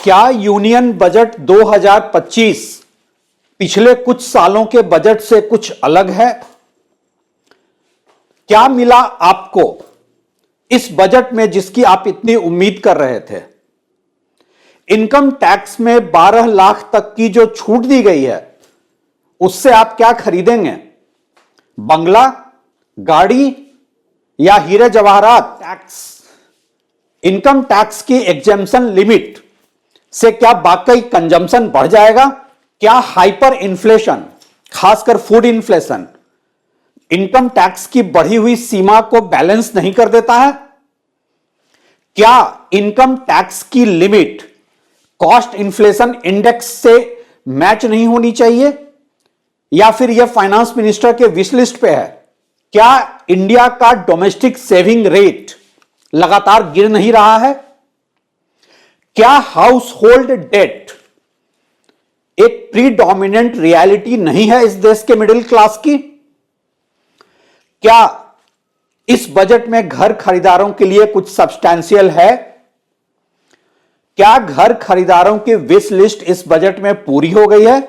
क्या union budget 2025 पिछले कुछ सालों के बजट से कुछ अलग है? क्या मिला आपको इस बजट में जिसकी आप इतनी उम्मीद कर रहे थे? इनकम टैक्स में 12 लाख तक की जो छूट दी गई है उससे आप क्या खरीदेंगे? बंगला, गाड़ी या हीरे जवाहरात? इनकम टैक्स की एग्जेम्पशन लिमिट से क्या वाकई कंजम्पशन बढ़ जाएगा? क्या हाइपर इन्फ्लेशन, खासकर फूड इन्फ्लेशन, इनकम टैक्स की बढ़ी हुई सीमा को बैलेंस नहीं कर देता है? क्या इनकम टैक्स की लिमिट कॉस्ट इन्फ्लेशन इंडेक्स से मैच नहीं होनी चाहिए, या फिर यह फाइनेंस मिनिस्टर के विश लिस्ट पे है? क्या इंडिया का डोमेस्टिक सेविंग रेट लगातार गिर नहीं रहा है? क्या हाउस होल्ड डेट एक प्रीडोमिनेंट रियलिटी नहीं है इस देश के मिडिल क्लास की? क्या इस बजट में घर खरीदारों के लिए कुछ सब्सटैंशियल है? क्या घर खरीदारों की विश लिस्ट इस बजट में पूरी हो गई है?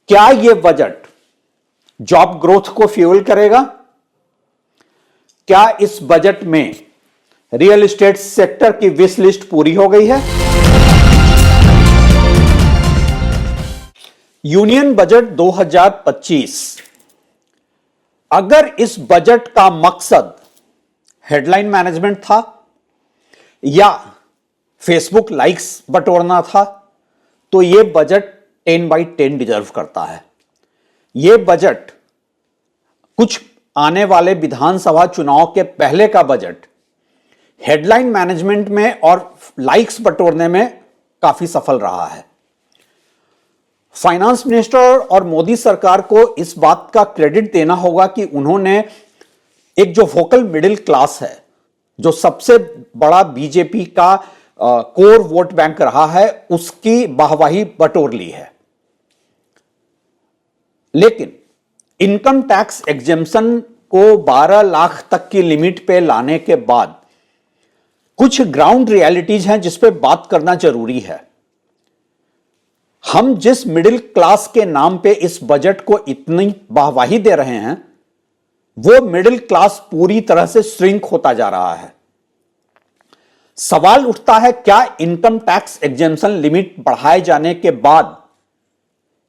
क्या यह बजट जॉब ग्रोथ को फ्यूल करेगा? क्या इस बजट में रियल एस्टेट सेक्टर की विश लिस्ट पूरी हो गई है? यूनियन बजट 2025, अगर इस बजट का मकसद हेडलाइन मैनेजमेंट था या फेसबुक लाइक्स बटोरना था, तो यह बजट 10/10 डिजर्व करता है। यह बजट कुछ आने वाले विधानसभा चुनाव के पहले का बजट हेडलाइन मैनेजमेंट में और लाइक्स बटोरने में काफी सफल रहा है। फाइनेंस मिनिस्टर और मोदी सरकार को इस बात का क्रेडिट देना होगा कि उन्होंने एक जो वोकल मिडिल क्लास है, जो सबसे बड़ा बीजेपी का कोर वोट बैंक रहा है, उसकी वाहवाही बटोर ली है। लेकिन इनकम टैक्स एग्जेम्पशन को 12 लाख तक की लिमिट पे लाने के बाद कुछ ग्राउंड रियलिटीज हैं जिस पे बात करना जरूरी है। हम जिस मिडिल क्लास के नाम पे इस बजट को इतनी वाहवाही दे रहे हैं, वो मिडिल क्लास पूरी तरह से श्रिंक होता जा रहा है। सवाल उठता है, क्या इनकम टैक्स एग्जेम्पशन लिमिट बढ़ाए जाने के बाद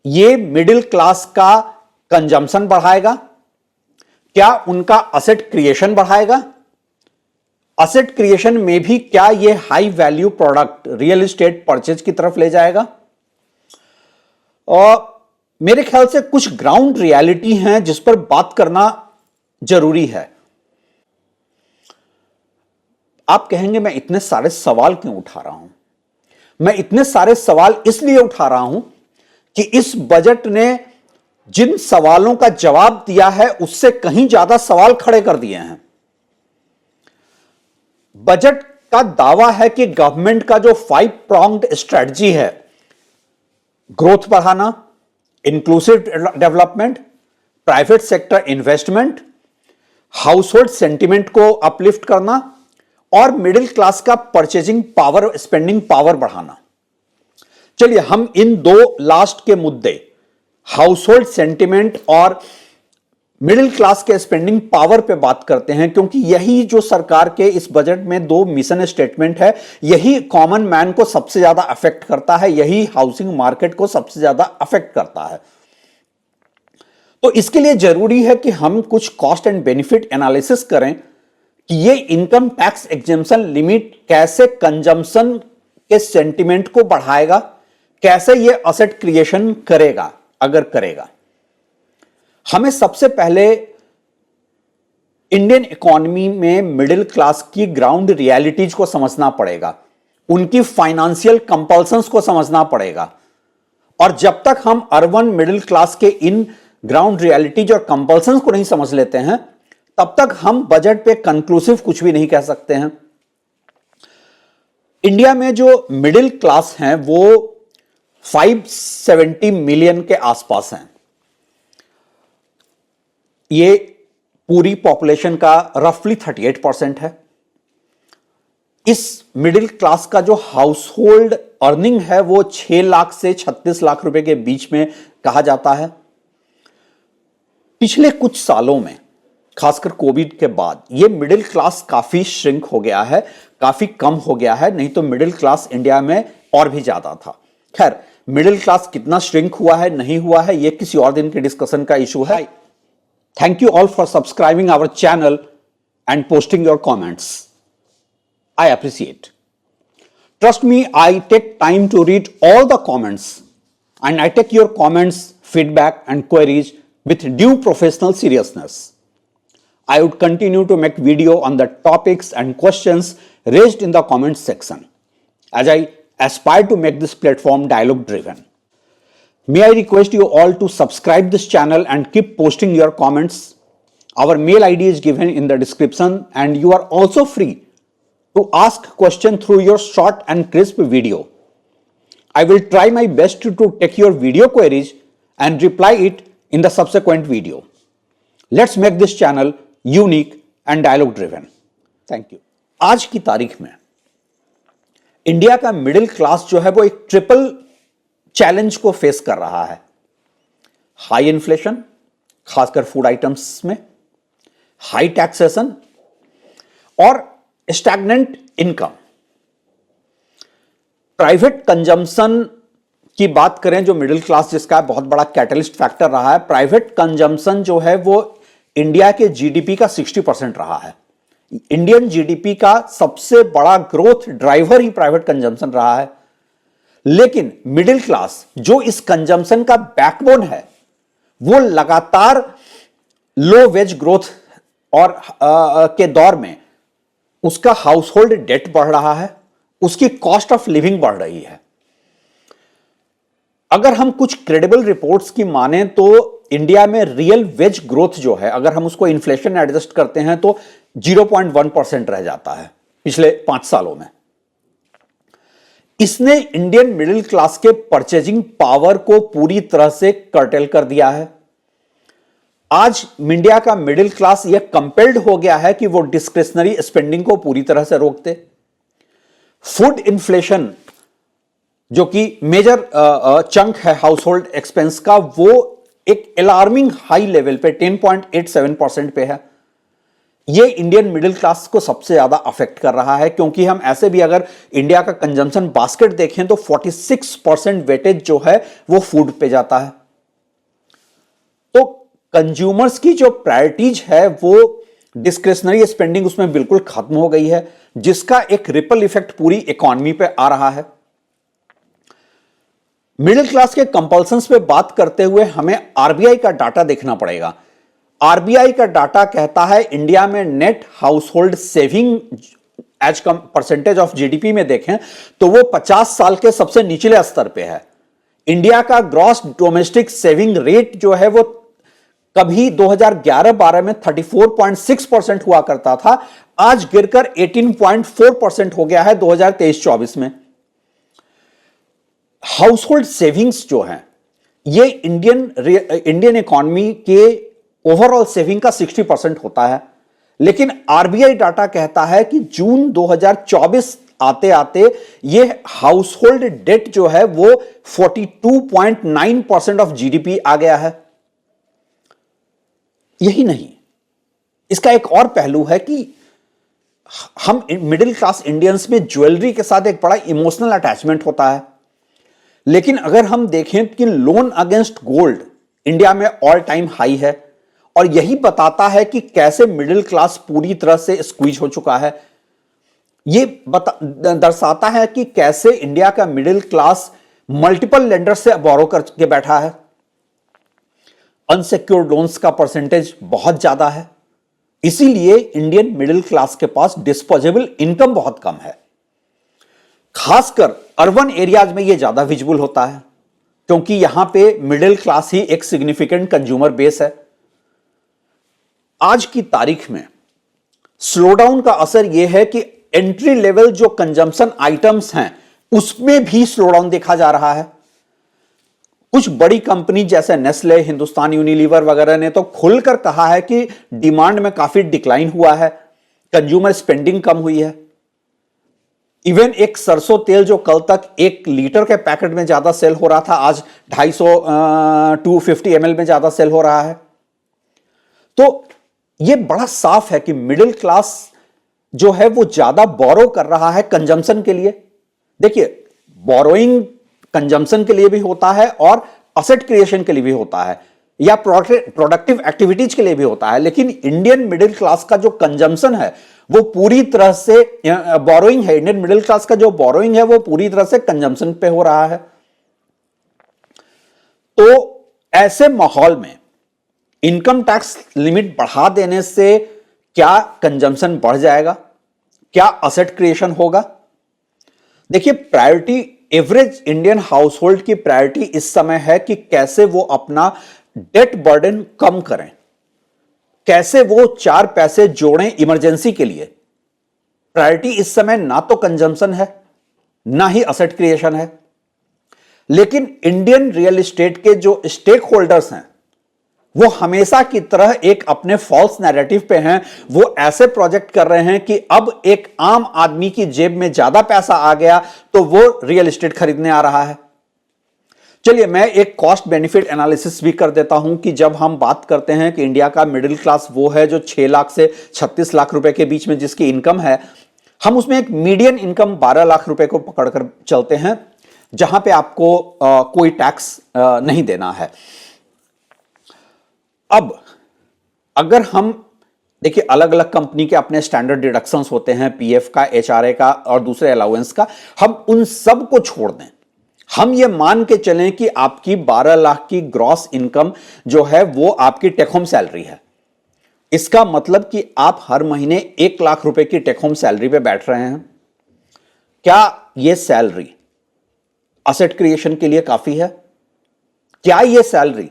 ये मिडिल क्लास का कंजम्पशन बढ़ाएगा? क्या उनका असेट क्रिएशन बढ़ाएगा? असेट क्रिएशन में भी क्या ये high value product real estate purchase की तरफ ले जाएगा? और मेरे ख्याल से कुछ ग्राउंड रियलिटी हैं जिस पर बात करना जरूरी है। आप कहेंगे मैं इतने सारे सवाल क्यों उठा रहा हूं? मैं इतने सारे सवाल इसलिए उठा रहा हूं कि इस बजट ने जिन सवालों का जवाब दिया है उससे कहीं ज्यादा सवाल खड़े कर दिए हैं। बजट का दावा है कि गवर्नमेंट का जो 5 pronged स्ट्रेटजी है, ग्रोथ बढ़ाना, inclusive development, private sector investment, house hold sentiment को अपलिफ्ट करना और मिडिल क्लास का परचेजिंग पावर, स्पेंडिंग पावर बढ़ाना। चलिए हम इन दो लास्ट के मुद्दे, हाउस होल्ड सेंटिमेंट और मिडिल क्लास के स्पेंडिंग पावर पे बात करते हैं, क्योंकि यही जो सरकार के इस बजट में दो मिशन स्टेटमेंट है, यही कॉमन मैन को सबसे ज्यादा अफेक्ट करता है, यही हाउसिंग मार्केट को सबसे ज्यादा अफेक्ट करता है। तो इसके लिए जरूरी है कि हम कुछ कॉस्ट एंड बेनिफिट एनालिसिस करें कि ये इनकम टैक्स एग्जेम्पशन लिमिट कैसे कंजम्पशन के सेंटिमेंट को बढ़ाएगा, कैसे ये असेट क्रिएशन करेगा, अगर करेगा। हमें सबसे पहले इंडियन इकोनॉमी में मिडिल क्लास की ग्राउंड रियलिटीज को समझना पड़ेगा, उनकी फाइनेंशियल कंपल्शंस को समझना पड़ेगा। और जब तक हम अर्बन मिडिल क्लास के इन ग्राउंड रियलिटीज और कंपल्शंस को नहीं समझ लेते हैं, तब तक हम बजट पे कंक्लूसिव कुछ भी नहीं कह सकते हैं। इंडिया में जो मिडिल क्लास हैं वो 570 मिलियन के आसपास हैं। ये पूरी पॉपुलेशन का रफली 38% है। इस मिडिल क्लास का जो हाउस होल्ड अर्निंग है वो 6 लाख से 36 लाख रुपए के बीच में कहा जाता है। पिछले कुछ सालों में, खासकर कोविड के बाद, ये मिडिल क्लास काफी श्रिंक हो गया है, काफी कम हो गया है। नहीं तो मिडिल क्लास इंडिया में और भी ज्यादा था। खैर, मिडिल क्लास कितना श्रिंक हुआ है, नहीं हुआ है, ये किसी और दिन के डिस्कशन का इशू है। Thank you all for subscribing our channel and posting your comments. I appreciate. Trust me, I take time to read all the comments and I take your comments, feedback and queries with due professional seriousness. I would continue to make video on the topics and questions raised in the comments section as I aspire to make this platform dialogue driven. May I request you all to subscribe this channel and keep posting your comments. Our mail ID is given in the description and you are also free to ask question through your short and crisp video. I will try my best to take your video queries and reply it in the subsequent video. Let's make this channel unique and dialogue driven. Thank you. आज की तारीख में India का middle class जो है वो एक triple challenge को फेस कर रहा है। हाई इन्फ्लेशन, खासकर फूड आइटम्स में, हाई टैक्सेशन और स्टैग्नेंट इनकम। प्राइवेट कंजम्पशन की बात करें, जो मिडिल क्लास जिसका बहुत बड़ा कैटलिस्ट फैक्टर रहा है, प्राइवेट कंजम्पशन जो है वो इंडिया के जीडीपी का 60% रहा है। इंडियन जीडीपी का सबसे बड़ा ग्रोथ ड्राइवर ही प्राइवेट कंजम्पशन रहा है। लेकिन मिडिल क्लास जो इस कंजम्पशन का बैकबोन है, वो लगातार लो वेज ग्रोथ और के दौर में उसका हाउस होल्ड डेट बढ़ रहा है, उसकी कॉस्ट ऑफ लिविंग बढ़ रही है। अगर हम कुछ क्रेडिबल रिपोर्ट्स की माने तो इंडिया में रियल वेज ग्रोथ जो है, अगर हम उसको इन्फ्लेशन एडजस्ट करते हैं तो 0.1% रह जाता है पिछले 5 सालों में। इसने इंडियन मिडिल क्लास के परचेजिंग पावर को पूरी तरह से कर्टेल कर दिया है। आज इंडिया का मिडिल क्लास यह कंपेल्ड हो गया है कि वो डिस्क्रिशनरी स्पेंडिंग को पूरी तरह से रोक दे। फूड इन्फ्लेशन जो कि मेजर चंक है हाउस होल्ड एक्सपेंस का, वो एक अलार्मिंग हाई लेवल पे 10.87% पे है। ये इंडियन मिडिल क्लास को सबसे ज्यादा अफेक्ट कर रहा है, क्योंकि हम ऐसे भी अगर इंडिया का कंजम्पशन बास्केट देखें तो 46% वेटेज जो है वो फूड पे जाता है। तो कंज्यूमर्स की जो प्रायोरिटीज है वो डिस्क्रिशनरी स्पेंडिंग उसमें बिल्कुल खत्म हो गई है, जिसका एक रिपल इफेक्ट पूरी इकोनॉमी पे आ रहा है। मिडिल क्लास के कंपल्सन्स पे बात करते हुए हमें आरबीआई का डाटा देखना पड़ेगा। आरबीआई का डाटा कहता है इंडिया में net household saving as कम परसेंटेज ऑफ जीडीपी में देखें तो वो 50 साल के सबसे निचले स्तर पे है। इंडिया का ग्रॉस डोमेस्टिक सेविंग रेट जो है वो कभी 2011-12 में 34.6% हुआ करता था, आज गिरकर 18.4% हो गया है 2023-24 में। हाउस होल्ड सेविंग्स जो है ये इंडियन इकोनॉमी के ओवरऑल सेविंग का 60% होता है। लेकिन आरबीआई डाटा कहता है कि जून 2024 आते आते ये हाउस होल्ड डेट जो है वो 42.9% ऑफ जीडीपी आ गया है। यही नहीं, इसका एक और पहलू है कि हम मिडिल क्लास इंडियंस में ज्वेलरी के साथ एक बड़ा इमोशनल अटैचमेंट होता है। लेकिन अगर हम देखें कि लोन अगेंस्ट गोल्ड इंडिया में ऑल टाइम हाई है, और यही बताता है कि कैसे मिडिल क्लास पूरी तरह से स्क्वीज हो चुका है। यह दर्शाता है कि कैसे इंडिया का मिडिल क्लास मल्टीपल लेंडर से बोरो करके बैठा है। अनसिक्योर्ड लोन्स का परसेंटेज बहुत ज्यादा है, इसीलिए इंडियन मिडिल क्लास के पास डिस्पोजेबल इनकम बहुत कम है। खासकर अर्बन एरियाज में यह ज्यादा विजिबल होता है, क्योंकि यहां पे मिडिल क्लास ही एक सिग्निफिकेंट कंज्यूमर बेस है। आज की तारीख में स्लोडाउन का असर यह है कि एंट्री लेवल जो कंजम्पशन आइटम्स हैं उसमें भी स्लोडाउन देखा जा रहा है। कुछ बड़ी कंपनी जैसे नेस्ले, हिंदुस्तान यूनिलीवर वगैरह ने तो खुलकर कहा है कि डिमांड में काफी डिक्लाइन हुआ है, कंज्यूमर स्पेंडिंग कम हुई है। इवन एक सरसों तेल जो कल तक 1 लीटर के पैकेट में ज्यादा सेल हो रहा था, आज 250 ml में ज्यादा सेल हो रहा है। तो यह बड़ा साफ है कि मिडिल क्लास जो है वो ज्यादा बोरो कर रहा है कंजम्पशन के लिए। देखिए, बोरोइंग कंजम्पशन के लिए भी होता है और असेट क्रिएशन के लिए भी होता है, या प्रोडक्टिव एक्टिविटीज के लिए भी होता है, लेकिन इंडियन मिडिल क्लास का जो कंजम्पशन है वो पूरी तरह से बोरोइंग है। इंडियन मिडिल क्लास का जो बोरोइंग है वो पूरी तरह से कंजम्पशन पे हो रहा है। तो ऐसे माहौल में इनकम टैक्स लिमिट बढ़ा देने से क्या कंजम्पशन बढ़ जाएगा, क्या असेट क्रिएशन होगा? देखिए, priority, average Indian house hold की प्रायोरिटी इस समय है कि कैसे वो अपना डेट बर्डन कम करें, कैसे वो 4 पैसे जोड़ें इमरजेंसी के लिए। प्रायोरिटी इस समय ना तो कंजम्पशन है, ना ही असेट क्रिएशन है। लेकिन इंडियन रियल एस्टेट के जो स्टेक होल्डर्स हैं वो हमेशा की तरह एक अपने फॉल्स नैरेटिव पे हैं। वो ऐसे प्रोजेक्ट कर रहे हैं कि अब एक आम आदमी की जेब में ज्यादा पैसा आ गया तो वो रियल एस्टेट खरीदने आ रहा है। चलिए, मैं एक कॉस्ट बेनिफिट एनालिसिस भी कर देता हूं कि जब हम बात करते हैं कि इंडिया का मिडिल क्लास वो है जो 6 लाख से 36 लाख रुपए के बीच में जिसकी इनकम है, हम उसमें एक मीडियन इनकम 12 लाख रुपए को पकड़कर चलते हैं, जहां पे आपको कोई टैक्स नहीं देना है। अब अगर हम देखिए, अलग अलग कंपनी के अपने स्टैंडर्ड डिडक्शंस होते हैं, पीएफ का, एचआरए का और दूसरे अलाउंस का, हम उन सब को छोड़ दें, हम ये मान के चलें कि आपकी 12 लाख की ग्रॉस इनकम जो है वो आपकी टेक होम सैलरी है। इसका मतलब कि आप हर महीने 1 लाख रुपए की टेक होम सैलरी पे बैठ रहे हैं। क्या यह सैलरी असेट क्रिएशन के लिए काफी है? क्या यह सैलरी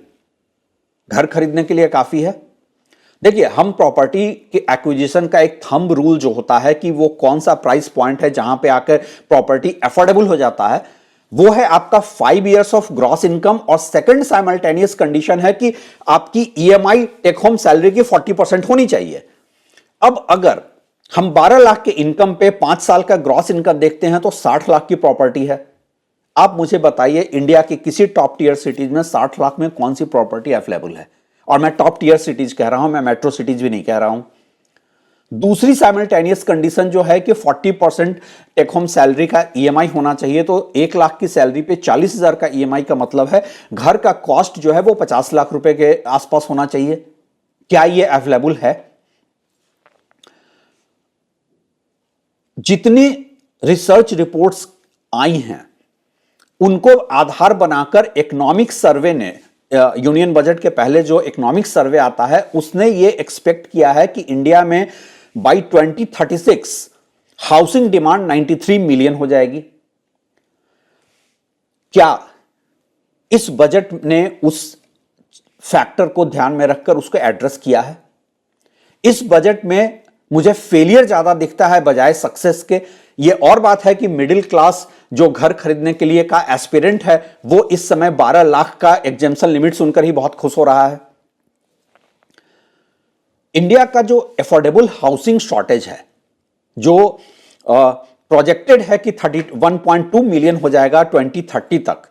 घर खरीदने के लिए काफी है? देखिए, हम प्रॉपर्टी के एक्विजिशन का एक थंब रूल जो होता है कि वो कौन सा प्राइस पॉइंट है जहां पे आकर प्रॉपर्टी अफोर्डेबल हो जाता है, वो है आपका 5 इयर्स ऑफ ग्रॉस इनकम, और सेकंड साइमल्टेनियस कंडीशन है कि आपकी ईएमआई टेक होम सैलरी की 40% होनी चाहिए। अब अगर हम 12 लाख के इनकम पे 5 साल का ग्रॉस इनकम देखते हैं तो 60 लाख की प्रॉपर्टी है। आप मुझे बताइए, इंडिया की किसी टॉप टीयर सिटीज में 60 लाख में कौन सी प्रॉपर्टी अवेलेबल है? और मैं टॉप टीयर सिटीज कह रहा हूं, मैं मेट्रो सिटीज भी नहीं कह रहा हूं। दूसरी साइमल्टेनियस कंडीशन जो है कि 40% टेक होम सैलरी का ईएमआई होना चाहिए। तो 1 लाख की सैलरी पे 40,000 का ईएमआई का मतलब है घर का कॉस्ट जो है वो 50 लाख रुपए के आसपास होना चाहिए। क्या ये अवेलेबल है? जितनी रिसर्च रिपोर्ट्स आई हैं उनको आधार बनाकर इकोनॉमिक सर्वे ने, यूनियन बजट के पहले जो इकोनॉमिक सर्वे आता है उसने ये एक्सपेक्ट किया है कि इंडिया में बाय 2036 हाउसिंग डिमांड 93 मिलियन हो जाएगी। क्या इस बजट ने उस फैक्टर को ध्यान में रखकर उसको एड्रेस किया है? इस बजट में मुझे फेलियर ज्यादा दिखता है बजाय सक्सेस के। यह और बात है कि मिडिल क्लास जो घर खरीदने के लिए का एस्पिरेंट है वो इस समय 12 लाख का एग्जेम्पशन लिमिट सुनकर ही बहुत खुश हो रहा है। इंडिया का जो अफोर्डेबल हाउसिंग शॉर्टेज है, जो प्रोजेक्टेड है कि 31.2 मिलियन हो जाएगा 2030 तक,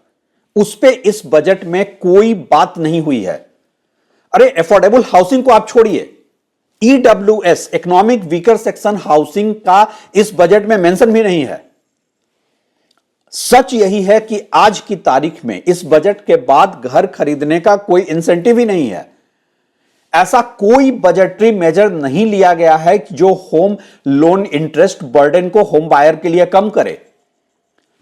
उस पे इस बजट में कोई बात नहीं हुई है। अरे, अफोर्डेबल हाउसिंग को आप छोड़िए, EWS, economic weaker section housing का इस बजट में मेंशन भी नहीं है। सच यही है कि आज की तारीख में इस बजट के बाद घर खरीदने का कोई इंसेंटिव ही नहीं है। ऐसा कोई बजटरी मेजर नहीं लिया गया है जो होम लोन इंटरेस्ट बर्डन को होम बायर के लिए कम करे।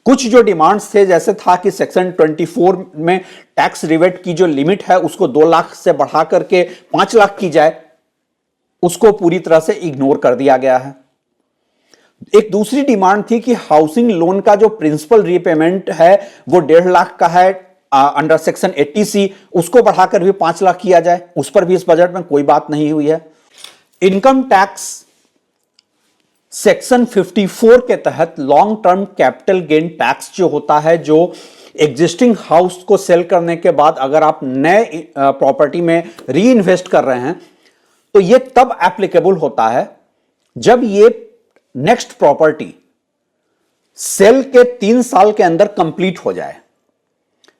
कुछ जो डिमांड्स थे, जैसे था कि सेक्शन 24 में टैक्स रिबेट की जो लिमिट है उसको 2 लाख से बढ़ा करके 5 लाख की जाए, उसको पूरी तरह से इग्नोर कर दिया गया है। एक दूसरी डिमांड थी कि हाउसिंग लोन का जो प्रिंसिपल रीपेमेंट है वो 1.5 लाख का है अंडर सेक्शन 80C, उसको बढ़ाकर भी 5 लाख किया जाए। उस पर भी इस बजट में कोई बात नहीं हुई है। इनकम टैक्स सेक्शन 54 के तहत long term capital gain tax जो होता है, जो एग्जिस्टिंग हाउस को सेल करने के बाद अगर आप नए प्रॉपर्टी में री इन्वेस्ट कर रहे हैं तो यह तब एप्लीकेबल होता है जब ये नेक्स्ट प्रॉपर्टी सेल के 3 साल के अंदर कंप्लीट हो जाए।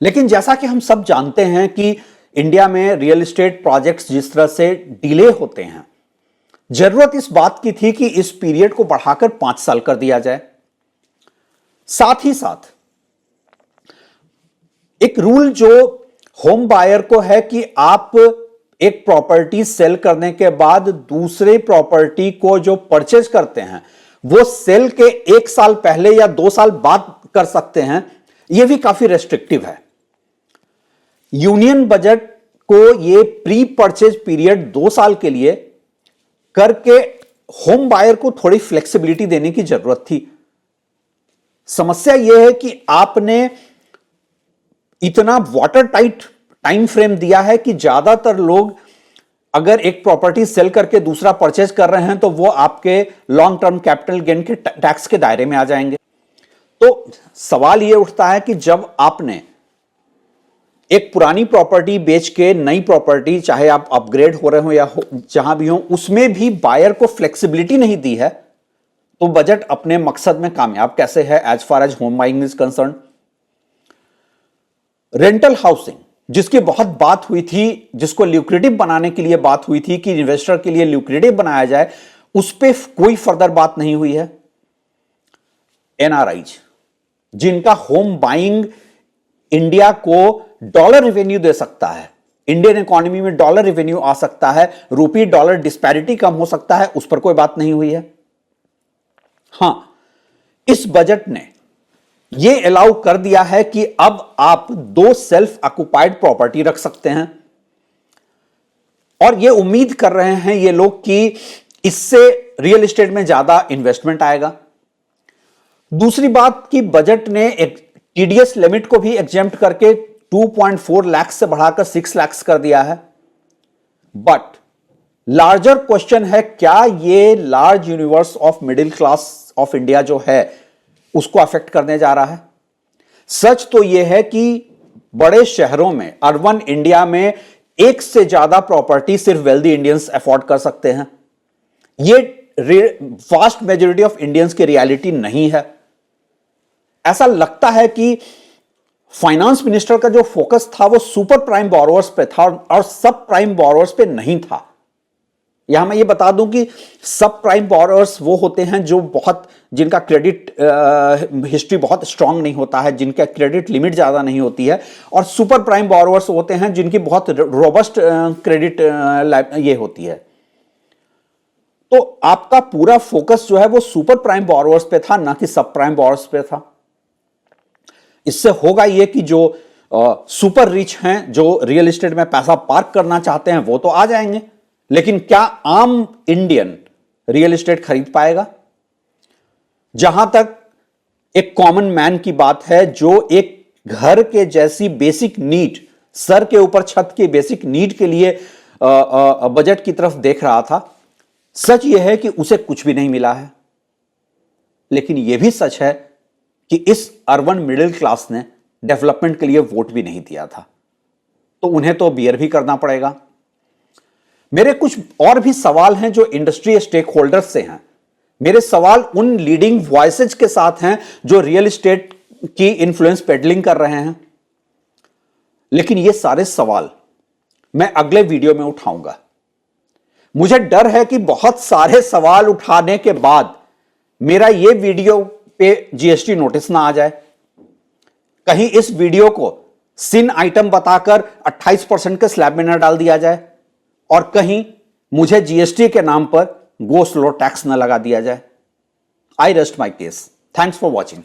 लेकिन जैसा कि हम सब जानते हैं कि इंडिया में रियल एस्टेट प्रोजेक्ट्स जिस तरह से डिले होते हैं, जरूरत इस बात की थी कि इस पीरियड को बढ़ाकर 5 साल कर दिया जाए। साथ ही साथ एक रूल जो होम बायर को है कि आप एक प्रॉपर्टी सेल करने के बाद दूसरे प्रॉपर्टी को जो परचेज करते हैं वो सेल के 1 साल पहले या 2 साल बाद कर सकते हैं, यह भी काफी रेस्ट्रिक्टिव है। यूनियन बजट को यह प्री परचेज पीरियड 2 साल के लिए करके होम बायर को थोड़ी फ्लेक्सिबिलिटी देने की जरूरत थी। समस्या यह है कि आपने इतना वाटर टाइट टाइम फ्रेम दिया है कि ज्यादातर लोग अगर एक प्रॉपर्टी सेल करके दूसरा परचेज कर रहे हैं तो वो आपके लॉन्ग टर्म कैपिटल गेन के टैक्स के दायरे में आ जाएंगे। तो सवाल यह उठता है कि जब आपने एक पुरानी प्रॉपर्टी बेच के नई प्रॉपर्टी, चाहे आप अपग्रेड हो रहे हो या जहां भी हो, उसमें भी बायर को फ्लेक्सिबिलिटी नहीं दी है, तो बजट अपने मकसद में कामयाब कैसे है as far as home buying is concern. Rental housing जिसकी बहुत बात हुई थी, जिसको ल्यूक्रेटिव बनाने के लिए बात हुई थी कि इन्वेस्टर के लिए ल्यूक्रेटिव बनाया जाए, उस पर कोई फर्दर बात नहीं हुई है। एनआरआईज जिनका होम बाइंग इंडिया को डॉलर रेवेन्यू दे सकता है, इंडियन इकोनॉमी में डॉलर रेवेन्यू आ सकता है, रूपी डॉलर डिस्पैरिटी कम हो सकता है, उस पर कोई बात नहीं हुई है। हां, इस बजट ने यह अलाउ कर दिया है कि अब आप 2 सेल्फ ऑक्युपाइड प्रॉपर्टी रख सकते हैं और यह उम्मीद कर रहे हैं ये लोग कि इससे रियल एस्टेट में ज्यादा इन्वेस्टमेंट आएगा। दूसरी बात कि बजट ने एक टीडीएस लिमिट को भी एग्जेम्प्ट करके 2.4 लाख से बढ़ाकर 6 लाख कर दिया है। बट लार्जर क्वेश्चन है, क्या यह large universe of middle class of India जो है उसको अफेक्ट करने जा रहा है? सच तो यह है कि बड़े शहरों में, अर्बन इंडिया में एक से ज्यादा प्रॉपर्टी सिर्फ वेल्दी इंडियंस अफोर्ड कर सकते हैं। यह वास्ट मेजॉरिटी ऑफ इंडियंस की रियलिटी नहीं है। ऐसा लगता है कि फाइनेंस मिनिस्टर का जो फोकस था वो सुपर प्राइम बोरोवर्स पे था और सब प्राइम बोरोवर्स पे नहीं था। यहां मैं ये बता दूं कि सब प्राइम बोरोवर्स वो होते हैं जो जिनका क्रेडिट हिस्ट्री बहुत स्ट्रांग नहीं होता है, जिनका क्रेडिट लिमिट ज्यादा नहीं होती है, और सुपर प्राइम बोरोवर्स होते हैं जिनकी बहुत रोबस्ट क्रेडिट ये होती है। तो आपका पूरा फोकस जो है वो सुपर प्राइम बोरोवर्स पे था, ना कि सब प्राइम बोरोवर्स पे था। इससे होगा यह कि जो सुपर रिच हैं, जो रियल एस्टेट में पैसा पार्क करना चाहते हैं, वो तो आ जाएंगे, लेकिन क्या आम इंडियन रियल एस्टेट खरीद पाएगा? जहां तक एक कॉमन मैन की बात है, जो एक घर के जैसी बेसिक नीड, सर के ऊपर छत के बेसिक नीड के लिए बजट की तरफ देख रहा था, सच यह है कि उसे कुछ भी नहीं मिला है। लेकिन यह भी सच है कि इस अर्बन मिडिल क्लास ने डेवलपमेंट के लिए वोट भी नहीं दिया था, तो उन्हें तो बियर भी करना पड़ेगा। मेरे कुछ और भी सवाल हैं जो इंडस्ट्री स्टेक होल्डर्स से हैं। मेरे सवाल उन लीडिंग वॉइसेज के साथ हैं जो रियल एस्टेट की इन्फ्लुएंस पेडलिंग कर रहे हैं। लेकिन ये सारे सवाल मैं अगले वीडियो में उठाऊंगा। मुझे डर है कि बहुत सारे सवाल उठाने के बाद मेरा ये वीडियो पे जीएसटी नोटिस ना आ जाए, कहीं इस वीडियो को सिन आइटम बताकर 28% के स्लैब में ना डाल दिया जाए, और कहीं मुझे जीएसटी के नाम पर गो स्लो टैक्स न लगा दिया जाए। आई rest my case. Thanks for watching.